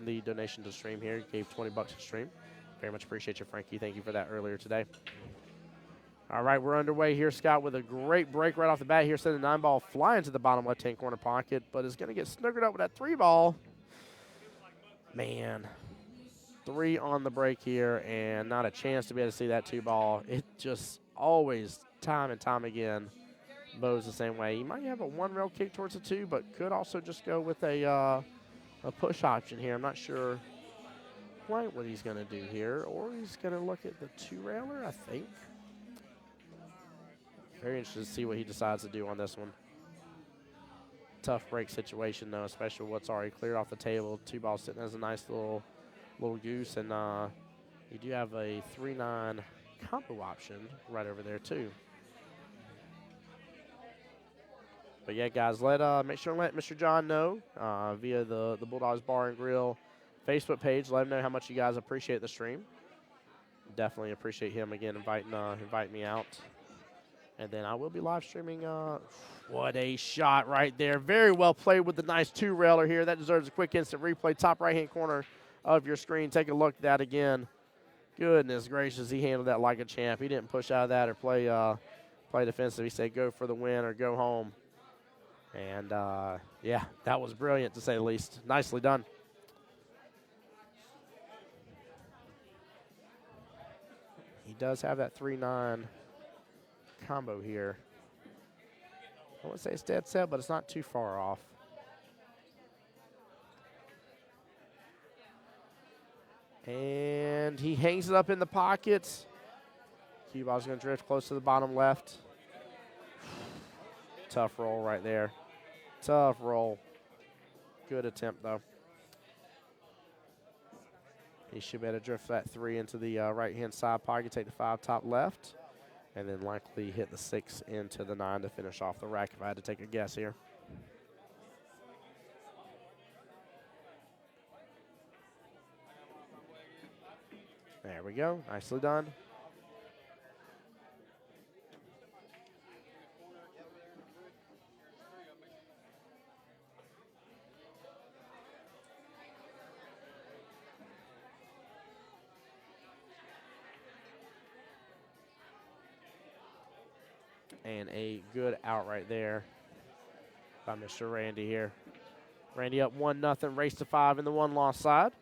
the donation to the stream here. Gave 20 bucks to stream. Very much appreciate you, Frankie. Thank you for that earlier today. All right, we're underway here, Scott, with a great break right off the bat here. Sending the 9-ball flying to the bottom left-hand corner pocket, but is going to get snookered up with that 3-ball. Man, 3 on the break here, and not a chance to be able to see that 2-ball. It just always, time and time again, bows the same way. You might have a 1-rail kick towards the 2, but could also just go with a push option here. I'm not sure quite what he's going to do here, or he's going to look at the 2-railer, I think. Very interested to see what he decides to do on this one. Tough break situation, though, especially what's already cleared off the table. 2-ball sitting as a nice little goose, and you do have a 3-9 combo option right over there, too. But, yeah, guys, make sure to let Mr. John know via the Bulldogs Bar and Grill Facebook page. Let him know how much you guys appreciate the stream. Definitely appreciate him, again, inviting me out. And then I will be live streaming. What a shot right there. Very well played with the nice 2-railer here. That deserves a quick instant replay. Top right-hand corner of your screen. Take a look at that again. Goodness gracious, he handled that like a champ. He didn't push out of that or play defensive. He said go for the win or go home. And, yeah, that was brilliant to say the least. Nicely done. He does have that 3-9 combo here. I wouldn't say it's dead set, but it's not too far off. And he hangs it up in the pockets. Cue ball's going to drift close to the bottom left. Tough roll right there. Tough roll. Good attempt, though. He should be able to drift that 3 into the right-hand side pocket, take the 5 top left, and then likely hit the 6 into the 9 to finish off the rack if I had to take a guess here. There we go. Nicely done. And a good out right there by Mr. Randy here. Randy up 1-0, race to 5 in the 1-loss side.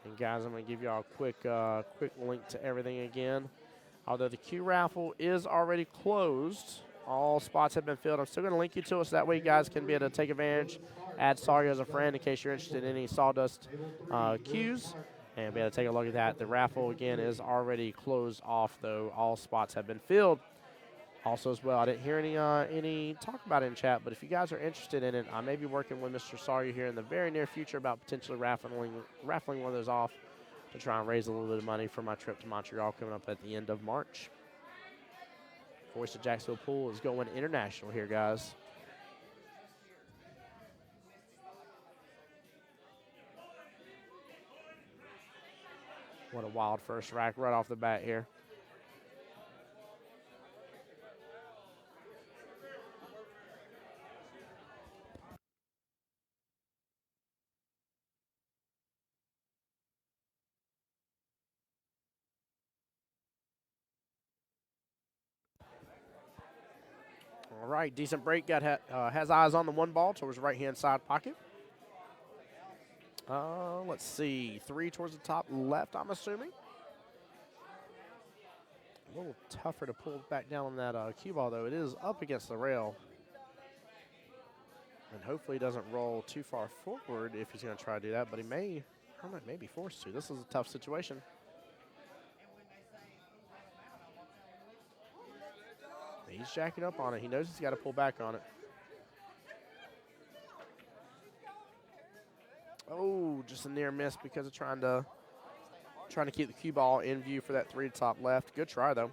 And guys, I'm going to give y'all a quick link to everything again. Although the Q raffle is already closed, all spots have been filled. I'm still going to link you to it so that way you guys can be able to take advantage. Add Sawyer as a friend in case you're interested in any Sawdust Qs. And be able to take a look at that. The raffle, again, is already closed off, though. All spots have been filled. Also, as well, I didn't hear any talk about it in chat, but if you guys are interested in it, I may be working with Mr. Sawyer here in the very near future about potentially raffling one of those off to try and raise a little bit of money for my trip to Montreal coming up at the end of March. Voice of Jacksonville Pool is going international here, guys. What a wild first rack right off the bat here. All right, decent break. Has eyes on the 1-ball towards the right-hand side pocket. Let's see, 3 towards the top left, I'm assuming. A little tougher to pull back down on that cue ball, though. It is up against the rail. And hopefully he doesn't roll too far forward if he's going to try to do that, but he may be forced to. This is a tough situation. He's jacking up on it. He knows he's got to pull back on it. Oh, just a near miss because of trying to keep the cue ball in view for that 3 to top left. Good try, though.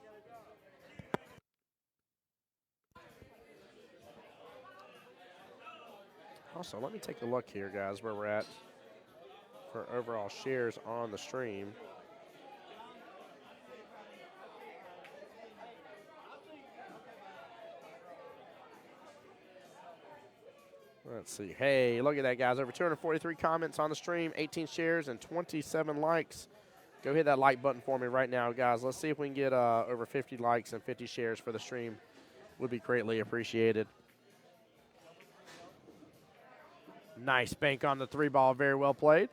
Also, let me take a look here, guys, where we're at for overall shares on the stream. Let's see. Hey, look at that, guys. Over 243 comments on the stream, 18 shares, and 27 likes. Go hit that like button for me right now, guys. Let's see if we can get over 50 likes and 50 shares for the stream. Would be greatly appreciated. Nice bank on the 3-ball. Very well played.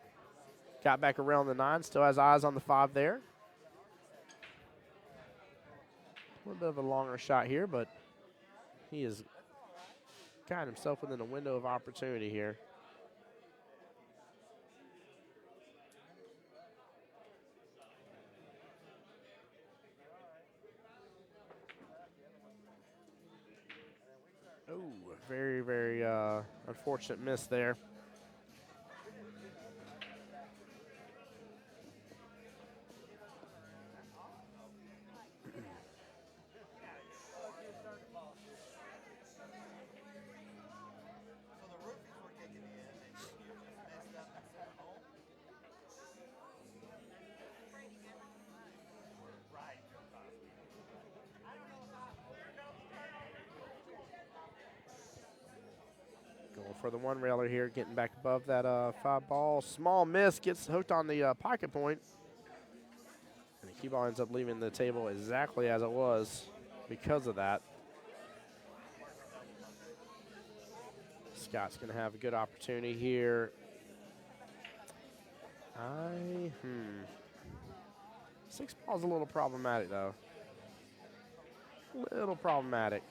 Got back around the 9. Still has eyes on the 5 there. A little bit of a longer shot here, but he has got himself within a window of opportunity here. Oh, very, very unfortunate miss there. For the one railer here, getting back above that 5-ball. Small miss, gets hooked on the pocket point. And the cue ball ends up leaving the table exactly as it was because of that. Scott's going to have a good opportunity here. 6 ball's a little problematic, though. A little problematic.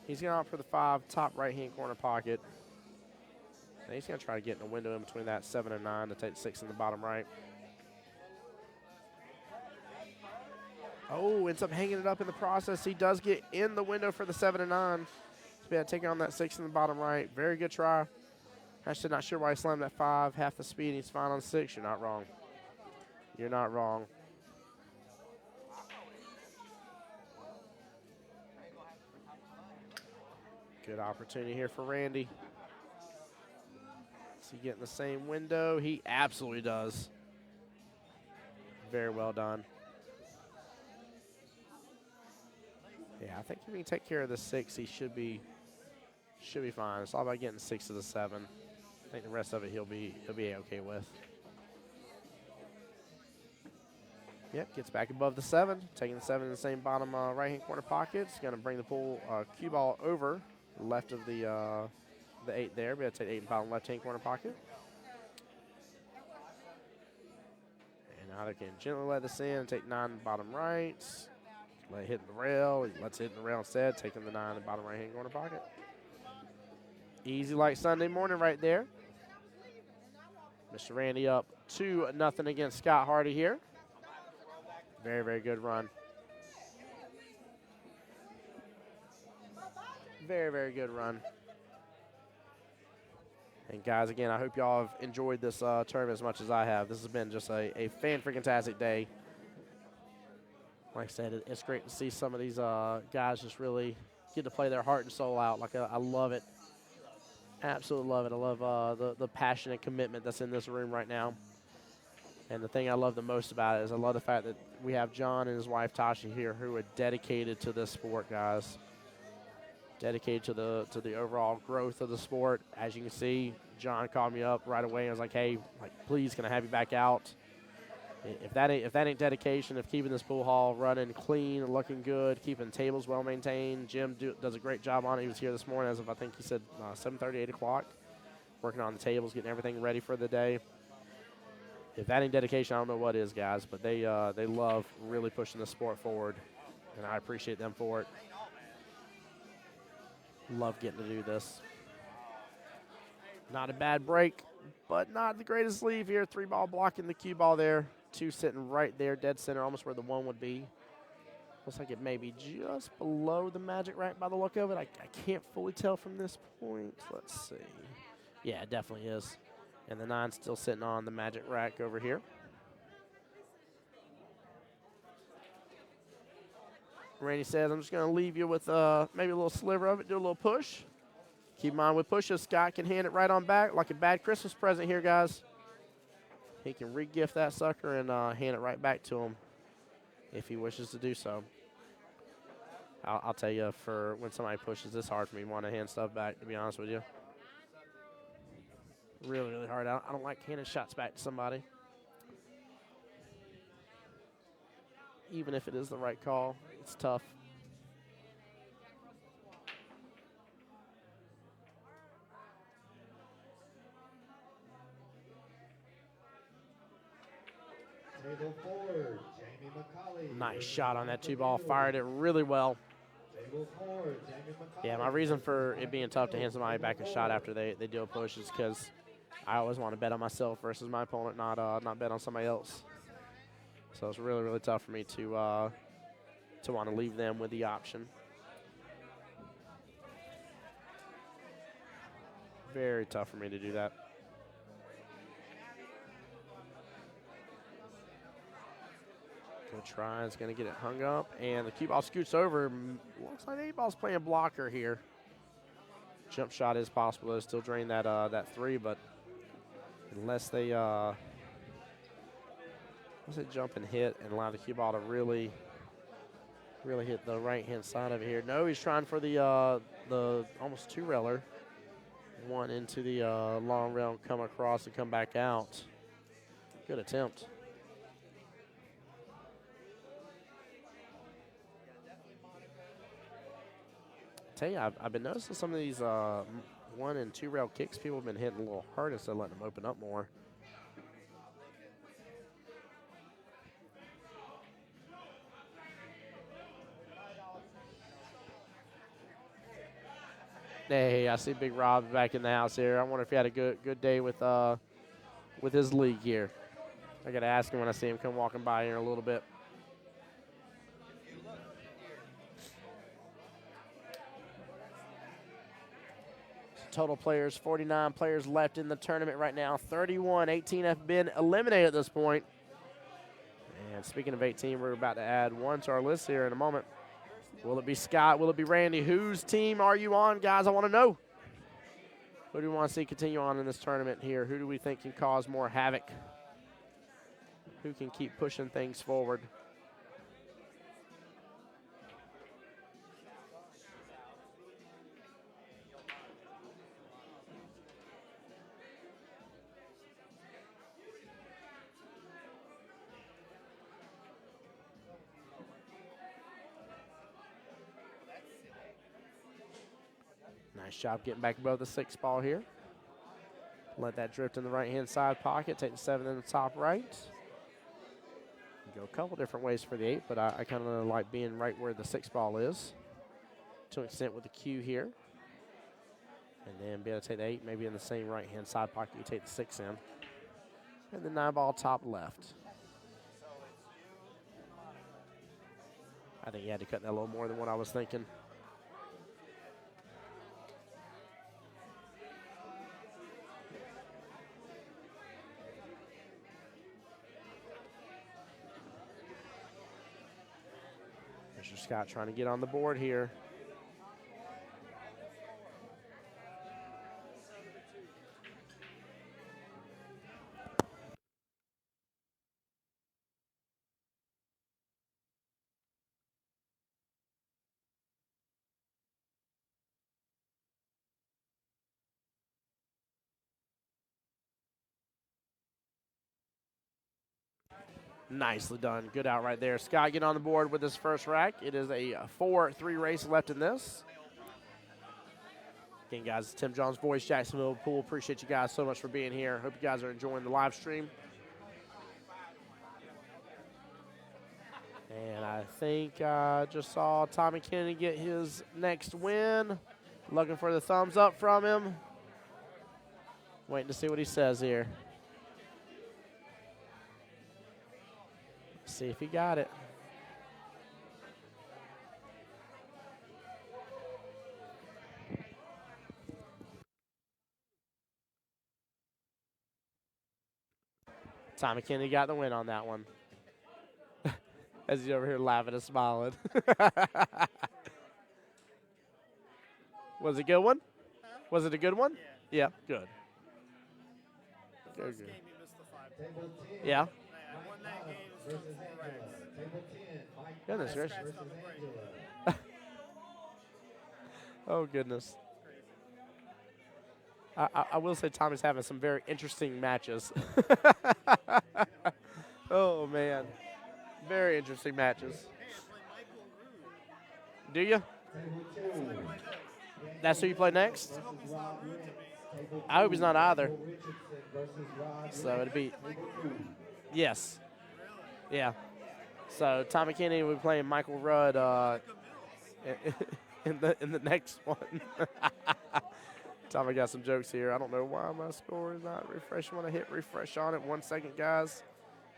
He's going to opt for the 5, top right-hand corner pocket. And he's going to try to get in a window in between that 7 and 9 to take 6 in the bottom right. Oh, ends up hanging it up in the process. He does get in the window for the 7 and 9. He's been taking on that 6 in the bottom right. Very good try. Actually, not sure why he slammed that 5. Half the speed. He's fine on 6. You're not wrong. You're not wrong. Good opportunity here for Randy. Does he get in the same window? He absolutely does. Very well done. Yeah, I think if he can take care of the 6, he should be fine. It's all about getting 6 to the 7. I think the rest of it he'll be okay with. Yep, gets back above the 7, taking the 7 in the same bottom right-hand corner pocket. It's going to bring the pool cue ball over left of the 8 there. We're going to take 8 in bottom left-hand corner pocket. And now they can gently let this in and take 9 in bottom right. Let it hit the rail. He lets it hit the rail instead, taking the 9 in bottom right-hand corner pocket. Easy like Sunday morning right there. Mr. Randy up 2-0 against Scott Hardee here. Very, very good run. Very, very good run. And guys, again, I hope y'all have enjoyed this tournament as much as I have. This has been just a fan-freaking-tastic day. Like I said, it's great to see some of these guys just really get to play their heart and soul out. Like I love it. Absolutely love it. I love the passion and commitment that's in this room right now. And the thing I love the most about it is I love the fact that we have John and his wife Tasha here who are dedicated to this sport, guys. Dedicated to the overall growth of the sport. As you can see, John called me up right away and was like, "Hey, please, can I have you back out?" If that ain't dedication of keeping this pool hall running clean, looking good, keeping tables well maintained. Jim does a great job on it. He was here this morning as of I think he said 7:30, 8 o'clock, working on the tables, getting everything ready for the day. If that ain't dedication, I don't know what is, guys. But they love really pushing the sport forward, and I appreciate them for it. Love getting to do this. Not a bad break, but not the greatest leave here. 3-ball blocking the cue ball there. 2 sitting right there, dead center, almost where the 1 would be. Looks like it may be just below the magic rack by the look of it. I can't fully tell from this point. Let's see. Yeah, it definitely is. And the 9's still sitting on the magic rack over here. Randy says, I'm just going to leave you with maybe a little sliver of it, do a little push. Keep in mind with pushes, Scott can hand it right on back like a bad Christmas present here, guys. He can re-gift that sucker and hand it right back to him if he wishes to do so. I'll tell you, for when somebody pushes, it's hard for me to want to hand stuff back, to be honest with you. Really, really hard. I don't like handing shots back to somebody. Even if it is the right call, it's tough. Table 4, Jamie McCauley. Nice shot on that 2-ball. Fired it really well. Table 4, Jamie McCauley. Yeah, my reason for it being tough to hand somebody back a shot after they do a push is because I always want to bet on myself versus my opponent, not bet on somebody else. So it's really, really tough for me to want to leave them with the option. Very tough for me to do that. Good try. It's going to get it hung up, and the cue ball scoots over. Looks like the 8-ball's playing blocker here. Jump shot is possible to still drain that 3, but unless they jump and hit and allow the cue ball to really hit the right-hand side of it here. No, he's trying for the almost 2-railer. One into the long rail and come across and come back out. Good attempt. Tell you, I've been noticing some of these 1- and 2-rail kicks. People have been hitting a little hard instead of letting them open up more. Hey, I see Big Rob back in the house here. I wonder if he had a good day with his league here. I got to ask him when I see him come walking by here in a little bit. Total players, 49 players left in the tournament right now. 31, 18 have been eliminated at this point. And speaking of 18, we're about to add one to our list here in a moment. Will it be Scott? Will it be Randy? Whose team are you on, guys? I want to know. Who do we want to see continue on in this tournament here? Who do we think can cause more havoc? Who can keep pushing things forward? Nice job getting back above the 6-ball here. Let that drift in the right-hand side pocket. Take the 7 in the top right. Go a couple different ways for the 8, but I kind of like being right where the 6-ball is to an extent with the cue here. And then be able to take the 8 maybe in the same right-hand side pocket. You take the 6 in. And the 9-ball top left. I think he had to cut that a little more than what I was thinking. Mr. Scott trying to get on the board here. Nicely done. Good out right there. Scott getting on the board with his first rack. It is a 4-3 race left in this. Again, guys, Tim John's voice, Jacksonville Pool. Appreciate you guys so much for being here. Hope you guys are enjoying the live stream. And I think I just saw Tommy Kennedy get his next win. Looking for the thumbs up from him. Waiting to see what he says here. See if he got it. Tommy Kennedy got the win on that one. As he's over here laughing and smiling. Was it a good one? Huh? Was it a good one? Yeah. Yeah, good. The first Good. game he missed the 5. Table 10. Yeah? I won that game. It was Versus from 4 Angela. racks. Table 10, Mike Goodness Myers gracious. versus Angela. Oh, goodness. Crazy. I will say Tommy's having some very interesting matches. Oh, man. Very interesting matches. Do you? Table 2. That's who you play next? Versus Rod Ritz. Table I hope he's not 2, either. Michael Richardson versus Rod So it'd be, Table 2. yes. Yeah. So Tommy Kennedy will be playing Michael Rudd in the next one. Tommy got some jokes here. I don't know why my score is not refreshing when I hit refresh on it. 1 second, guys.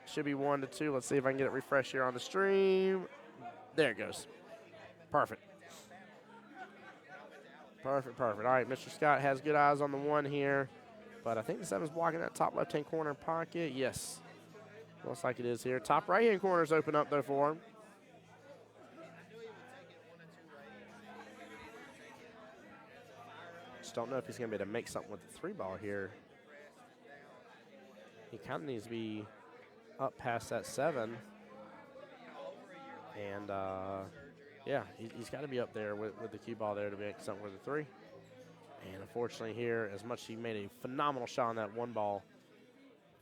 Should be 1-2. Let's see if I can get it refresh here on the stream. There it goes. Perfect. Perfect. All right, Mr. Scott has good eyes on the 1 here, but I think the 7's blocking that top left-hand corner pocket. Yes. Looks like it is here. Top right-hand corner's open up, though, for him. Just don't know if he's going to be able to make something with the 3 ball here. He kind of needs to be up past that 7. And, yeah, he's got to be up there with the cue ball there to make something with the 3. And unfortunately here, as much as he made a phenomenal shot on that 1 ball,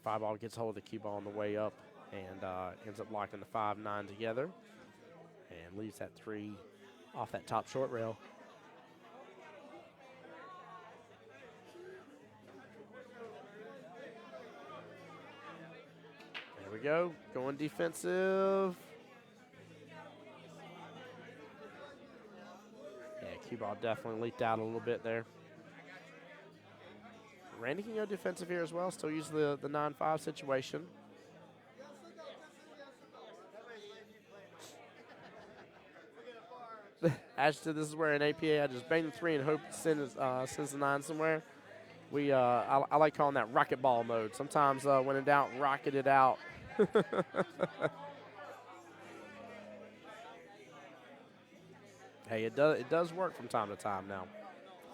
5 ball gets hold of the cue ball on the way up and ends up locking the 5-9 together and leaves that 3 off that top short rail. There we go, going defensive. Yeah, cue ball definitely leaked out a little bit there. Randy can go defensive here as well, still use the 9-5 situation. Ashton, this is where in APA I just bang the 3 and hope it sends the 9 somewhere. I like calling that rocket ball mode. Sometimes when in doubt, rocket it out. Hey, it does work from time to time now.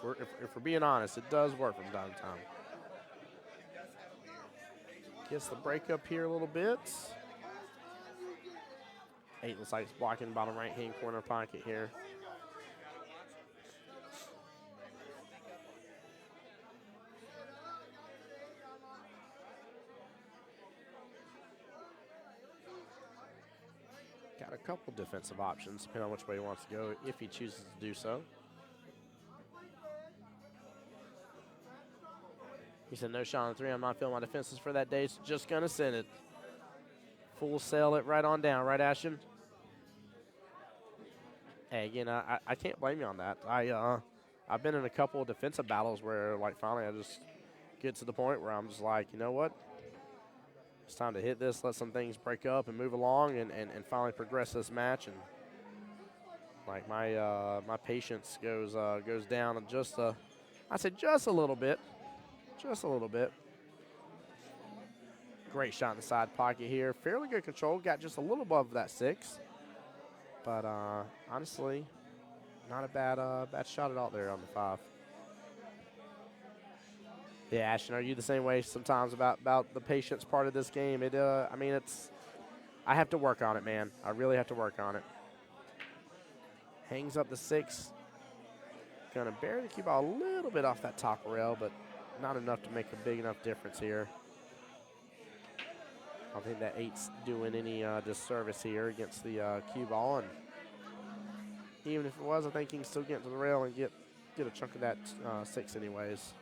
If we're being honest, it does work from time to time. Gets the break up here a little bit. 8 looks like it's blocking the bottom right-hand corner pocket here. Got a couple defensive options, depending on which way he wants to go, if he chooses to do so. He said, no shot on 3. I'm not feeling my defenses for that day, so just going to send it. Full sail it right on down, right, Ashton? Hey, again, I can't blame you on that. I've been in a couple of defensive battles where, like, finally I just get to the point where I'm just like, you know what? It's time to hit this, let some things break up and move along and finally progress this match. And, like, my patience goes down just I say just a little bit. Just a little bit. Great shot in the side pocket here. Fairly good control. Got just a little above that 6. But honestly, not a bad shot at all there on the 5. Yeah, Ashton, are you the same way sometimes about the patience part of this game? I mean, I have to work on it, man. I really have to work on it. Hangs up the 6. Gonna bury the cue ball a little bit off that top rail, but not enough to make a big enough difference here. I don't think that 8's doing any disservice here against the cue ball, and even if it was, I think he can still get to the rail and get a chunk of that 6 anyways.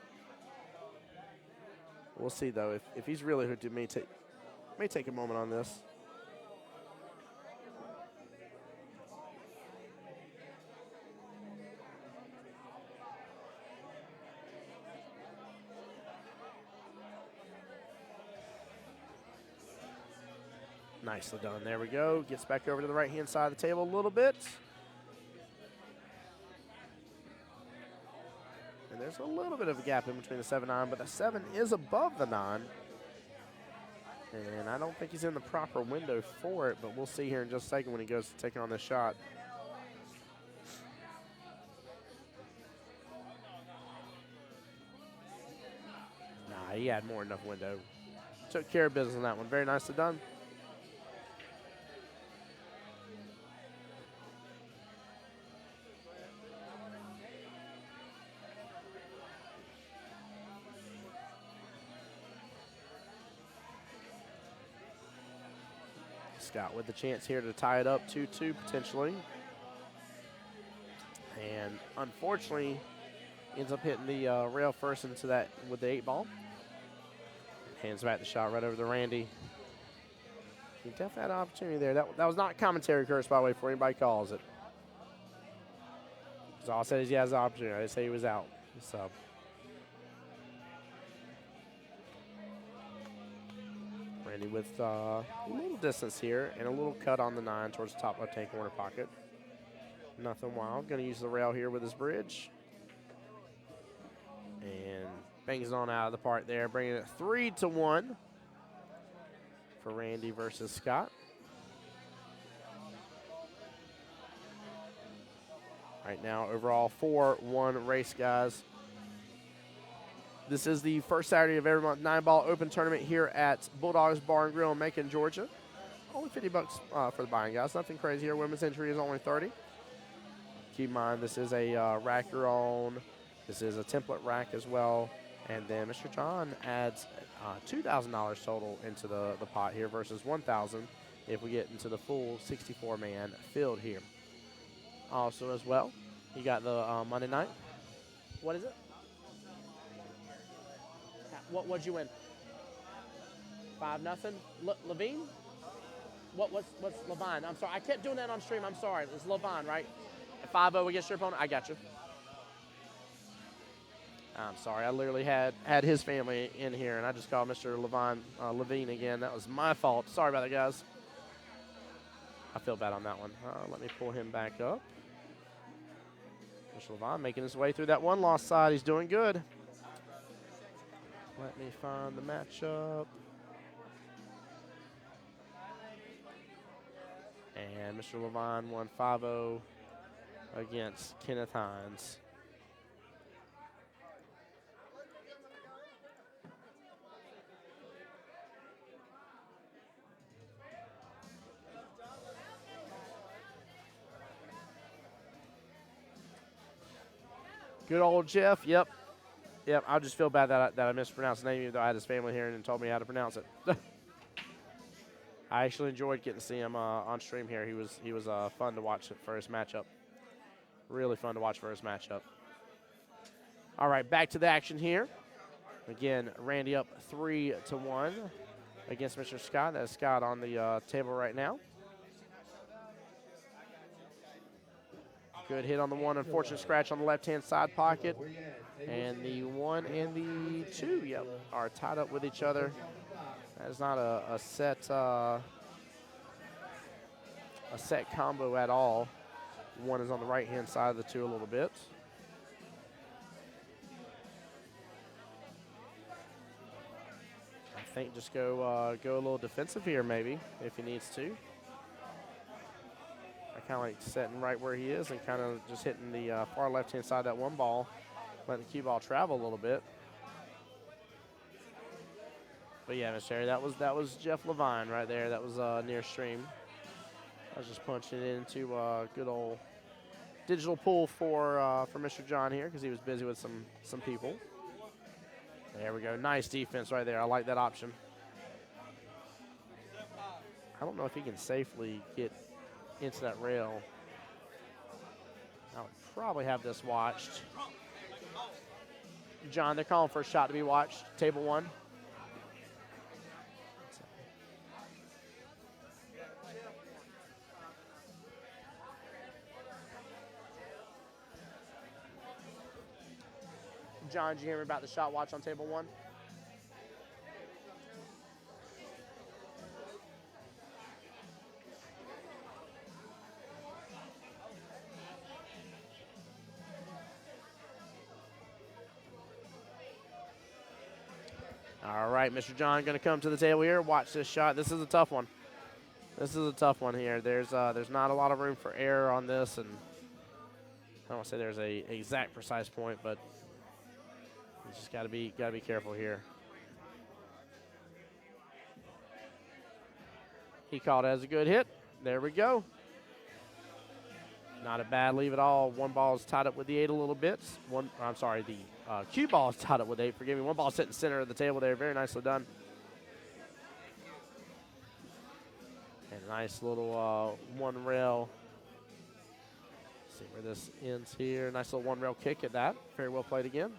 We'll see though if he's really hooked. It may take a moment on this. Nicely done. There we go. Gets back over to the right-hand side of the table a little bit. And there's a little bit of a gap in between the 7-9, but the 7 is above the 9. And I don't think he's in the proper window for it, but we'll see here in just a second when he goes to take on this shot. Nah, he had more than enough window. Took care of business on that one. Very nicely done. Scott with the chance here to tie it up 2-2 potentially. And unfortunately, ends up hitting the rail first into that with the 8-ball. Hands back the shot right over to Randy. He definitely had an opportunity there. That was not commentary curse, by the way, before anybody calls it. So all I said is he has the opportunity. I didn't say he was out. So. Randy with a little distance here and a little cut on the 9 towards the top left-hand corner pocket. Nothing wild. Going to use the rail here with his bridge. And bangs it on out of the park there, bringing it 3-1 for Randy versus Scott. Right now, overall 4-1 race, guys. This is the first Saturday of every month 9-ball open tournament here at Bulldogs Bar and Grill in Macon, Georgia. Only $50 for the buying, guys. Nothing crazy here. Women's entry is only $30. Keep in mind, this is a rack your own. This is a template rack as well. And then Mr. John adds $2,000 total into the pot here versus $1,000 if we get into the full 64-man field here. Also as well, you got the Monday night. What is it? What'd you win? 5-0. Levine? What's Levine? I'm sorry. I kept doing that on stream. I'm sorry. It's Levine, right? 5-0 against your opponent. I got you. I'm sorry. I literally had his family in here, and I just called Mr. Levine again. That was my fault. Sorry about that, guys. I feel bad on that one. Let me pull him back up. Mr. Levine making his way through that one-loss side. He's doing good. Let me find the matchup. And Mr. Levine won 5-0 against Kenneth Hines. Good old Jeff, yep. Yep, I just feel bad that I mispronounced the name, even though I had his family here and told me how to pronounce it. I actually enjoyed getting to see him on stream here. He was fun to watch for his matchup. Really fun to watch for his matchup. All right, back to the action here. Again, Randy up 3-1 against Mr. Scott. That's Scott on the table right now. Good hit on the 1, unfortunate scratch on the left-hand side pocket. And the 1 and the 2, yep, are tied up with each other. That is not a set combo at all. 1 is on the right-hand side of the 2 a little bit. I think just go a little defensive here maybe if he needs to. Kind of like setting right where he is and kind of just hitting the far left-hand side of that 1 ball, letting the cue ball travel a little bit. But yeah, Mr. Harry, that was Jeff Levine right there. That was near stream. I was just punching it into good old digital pool for Mr. John here because he was busy with some people. There we go. Nice defense right there. I like that option. I don't know if he can safely get into that rail. I would probably have this watched. John, they're calling for a shot to be watched. Table 1. John, did you hear me about the shot watch on table 1? All right, Mr. John going to come to the table here. Watch this shot. This is a tough one. This is a tough one here. There's not a lot of room for error on this, and I don't want to say there's a exact precise point, but you just got to be careful here. He called it as a good hit. There we go. Not a bad leave at all. 1 ball is tied up with the 8 a little bit. The cue ball is tied up with 8. Forgive me. 1 ball sitting center of the table there. Very nicely done. And Nice little one rail. See where this ends here. Nice little one rail kick at that. Very well played again.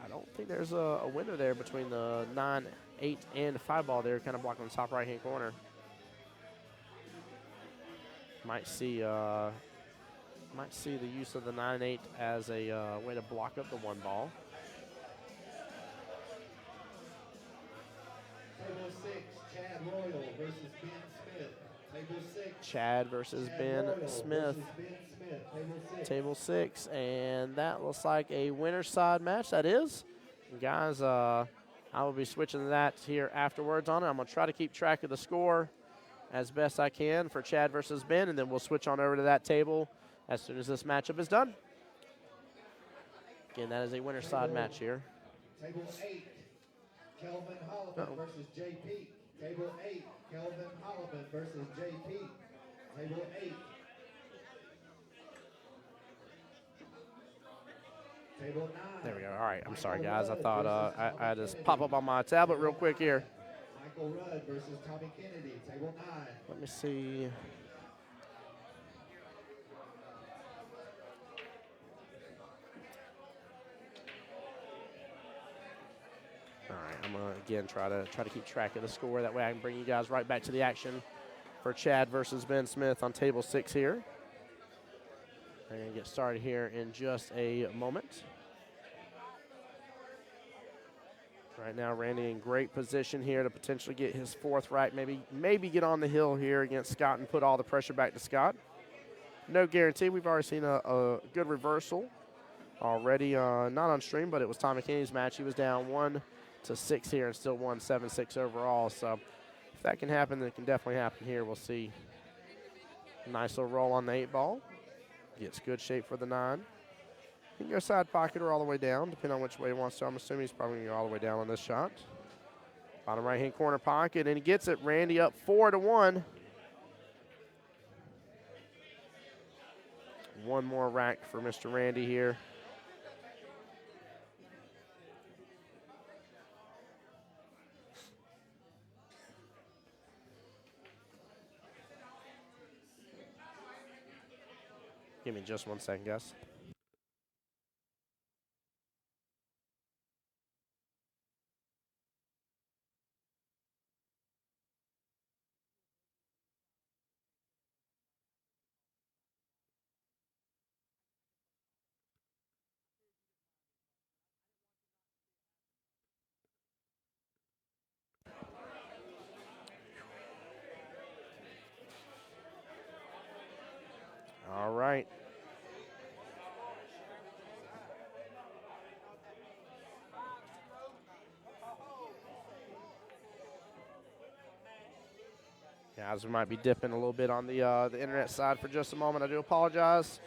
I don't think there's a winner there between the 9, 8, and 5 ball there, kind of blocking the top right-hand corner. Might see the use of the 9-8 as a way to block up the 1 ball. Table 6, Chad Royal versus Ben Smith. Table 6. Chad versus Chad Ben Royal Smith. versus Ben Smith. Table 6. Table 6, and that looks like a winner's side match. That is. Guys, I will be switching to that here afterwards on it. I'm going to try to keep track of the score as best I can for Chad versus Ben, and then we'll switch on over to that table as soon as this matchup is done. Again, that is a winner's side match here. Table 8, Kelvin Holloman versus J. Peak. Table 8, Kelvin Holloman versus J. Peak. Table 8. Table 9. There we go. All right, I'm sorry, guys. I thought I had this pop up on my tablet real quick here. Michael Rudd versus Tommy Kennedy. Table 9. Let me see. All right, I'm gonna again try to keep track of the score. That way I can bring you guys right back to the action for Chad versus Ben Smith on table 6 here. We're gonna get started here in just a moment. Right now, Randy in great position here to potentially get his 4th right. Maybe get on the hill here against Scott and put all the pressure back to Scott. No guarantee. We've already seen a good reversal already, not on stream, but it was Tommy Kennedy's match. He was down 1-6 here and still won 7-6 overall. So if that can happen, then it can definitely happen here. We'll see. Nice little roll on the 8 ball. Gets good shape for the 9. He can go side pocket or all the way down, depending on which way he wants to. I'm assuming he's probably going to go all the way down on this shot. Bottom right-hand corner pocket, and he gets it. Randy up 4-1. One more rack for Mr. Randy here. Give me just 1 second, guys. All right. Guys, we might be dipping a little bit on the internet side for just a moment. I do apologize.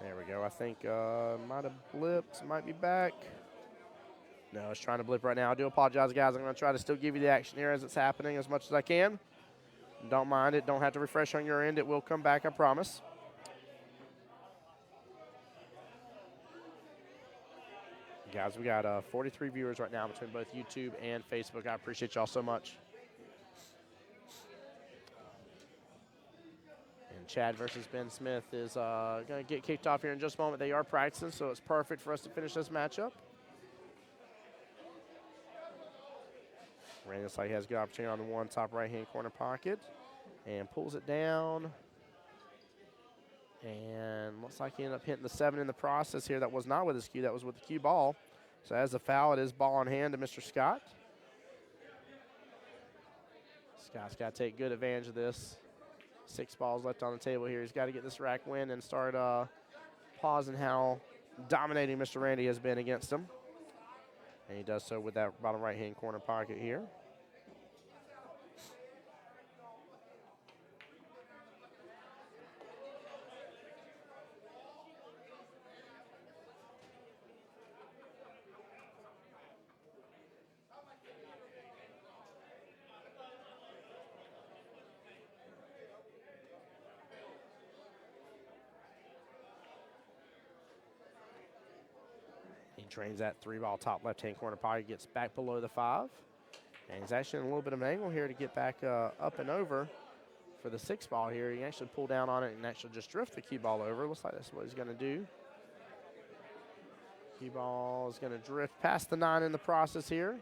There we go. I think might have blipped. Might be back. No, it's trying to blip right now. I do apologize, guys. I'm going to try to still give you the action here as it's happening as much as I can. Don't mind it. Don't have to refresh on your end. It will come back, I promise. Guys, we got 43 viewers right now between both YouTube and Facebook. I appreciate y'all so much. And Chad versus Ben Smith is going to get kicked off here in just a moment. They are practicing, so it's perfect for us to finish this matchup. Randy looks like he has a good opportunity on the 1 top right-hand corner pocket and pulls it down. And looks like he ended up hitting the 7 in the process here. That was not with his cue. That was with the cue ball. So as a foul, it is ball on hand to Mr. Scott. Scott's got to take good advantage of this. 6 balls left on the table here. He's got to get this rack win and start pausing how dominating Mr. Randy has been against him. And he does so with that bottom right-hand corner pocket here. He drains that 3-ball top left-hand corner pocket, gets back below the 5. And he's actually in a little bit of an angle here to get back up and over for the 6 ball here. He actually pull down on it and actually just drift the cue ball over. Looks like that's what he's going to do. Cue ball is going to drift past the 9 in the process here.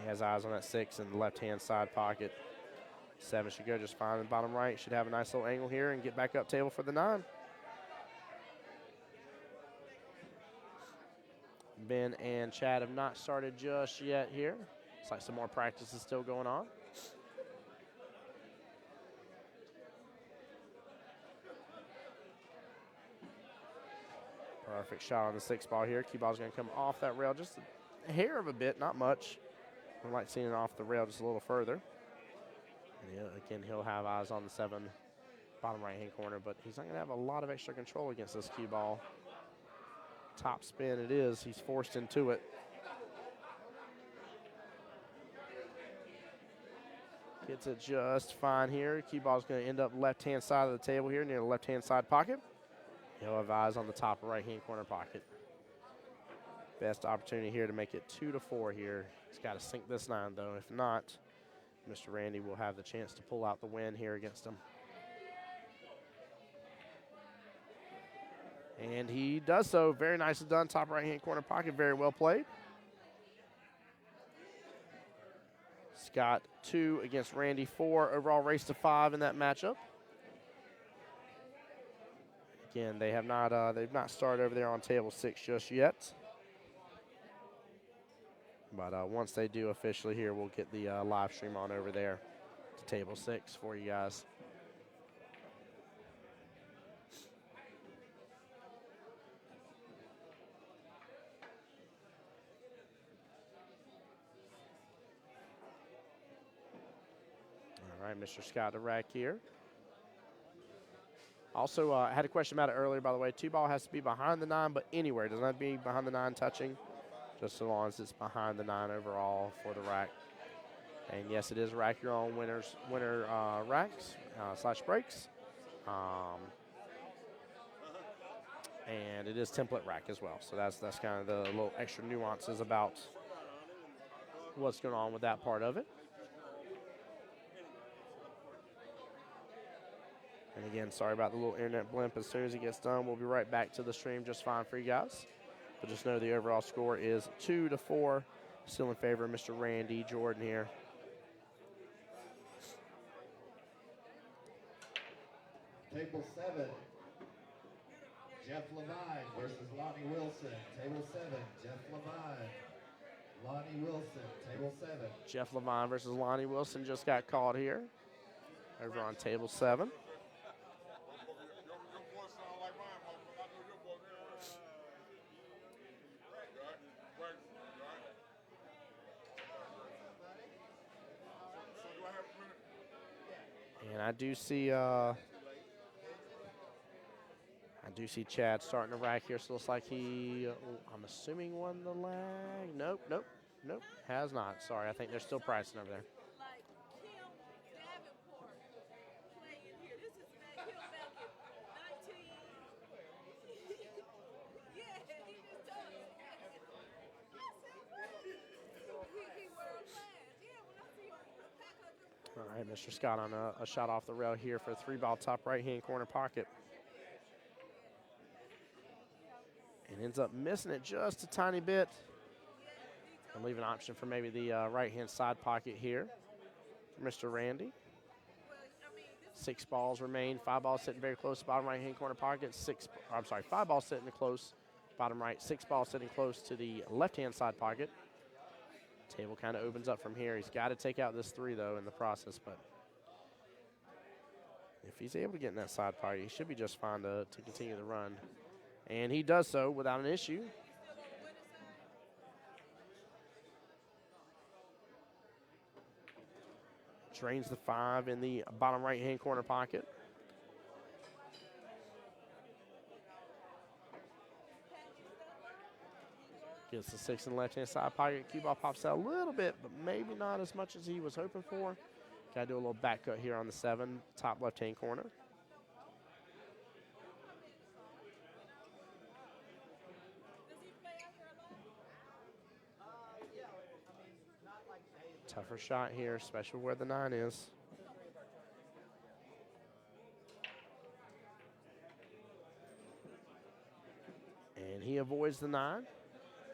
He has eyes on that 6 in the left-hand side pocket. 7 should go just fine in the bottom right. Should have a nice little angle here and get back up table for the 9. Ben and Chad have not started just yet here. Looks like some more practice is still going on. Perfect shot on the 6 ball here. Cue ball's going to come off that rail just a hair of a bit, not much. I like seeing it off the rail just a little further. And again, he'll have eyes on the 7 bottom right-hand corner, but he's not going to have a lot of extra control against this cue ball. Top spin it is. He's forced into it. Gets it just fine here. Cue ball's going to end up left-hand side of the table here near the left-hand side pocket. He'll have eyes on the top right-hand corner pocket. Best opportunity here to make it 2-4 here. He's got to sink this 9 though. If not, Mr. Randy will have the chance to pull out the win here against him. And he does so. Very nicely done. Top right-hand corner pocket. Very well played. Scott 2 against Randy 4. Overall race to 5 in that matchup. Again, they have not they've not started over there on table 6 just yet. But once they do officially here, we'll get the live stream on over there to table 6 for you guys. All right, Mr. Scott to rack here. Also, I had a question about it earlier, by the way. 2 ball has to be behind the 9, but anywhere. It doesn't have to be behind the 9 touching, just so long as it's behind the 9 overall for the rack. And yes, it is rack your own winner racks / breaks. And it is template rack as well. So that's kind of the little extra nuances about what's going on with that part of it. And again, sorry about the little internet blimp. As soon as it gets done, we'll be right back to the stream just fine for you guys. But just know the overall score is 2-4, still in favor of Mr. Randy Jordan here. Table 7, Jeff Levine versus Lonnie Wilson. Table 7, Jeff Levine, Lonnie Wilson. Table 7. Jeff Levine versus Lonnie Wilson just got called here over on table 7. And I do see Chad starting to rack here, so it looks like he, I'm assuming, won the lag. Nope, has not. Sorry, I think they're still pricing over there. All right, Mr. Scott on a shot off the rail here for a 3 ball top right-hand corner pocket. And ends up missing it just a tiny bit. And leave an option for maybe the right-hand side pocket here for Mr. Randy. 6 balls remain. 5 balls sitting very close to bottom right-hand corner pocket. 5 balls sitting close bottom right. 6 balls sitting close to the left-hand side pocket. Table kind of opens up from here. He's got to take out this 3, though, in the process. But if he's able to get in that side pocket, he should be just fine to continue the run. And he does so without an issue. Drains the 5 in the bottom right-hand corner pocket. Gets the 6 in the left-hand side pocket. Cue ball pops out a little bit, but maybe not as much as he was hoping for. Got to do a little back cut here on the 7, top left-hand corner. Tougher shot here, especially where the 9 is. And he avoids the 9.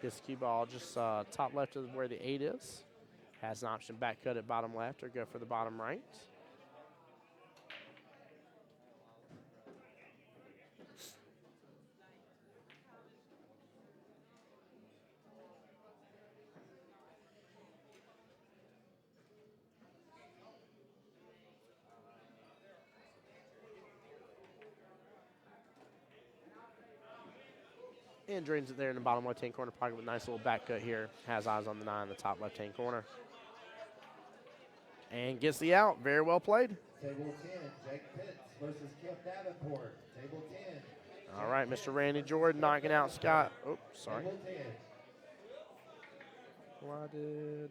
Gets the cue ball just top left of where the 8 is. Has an option back cut at bottom left or go for the bottom right. And drains it there in the bottom left-hand corner pocket with a nice little back cut here. Has eyes on the 9 in the top left-hand corner. And gets the out. Very well played. Table 10, Jake Pitts versus Kip Davenport. Table 10. All right, Mr. Randy Jordan knocking out Scott. Oh, sorry. Table 10. Why did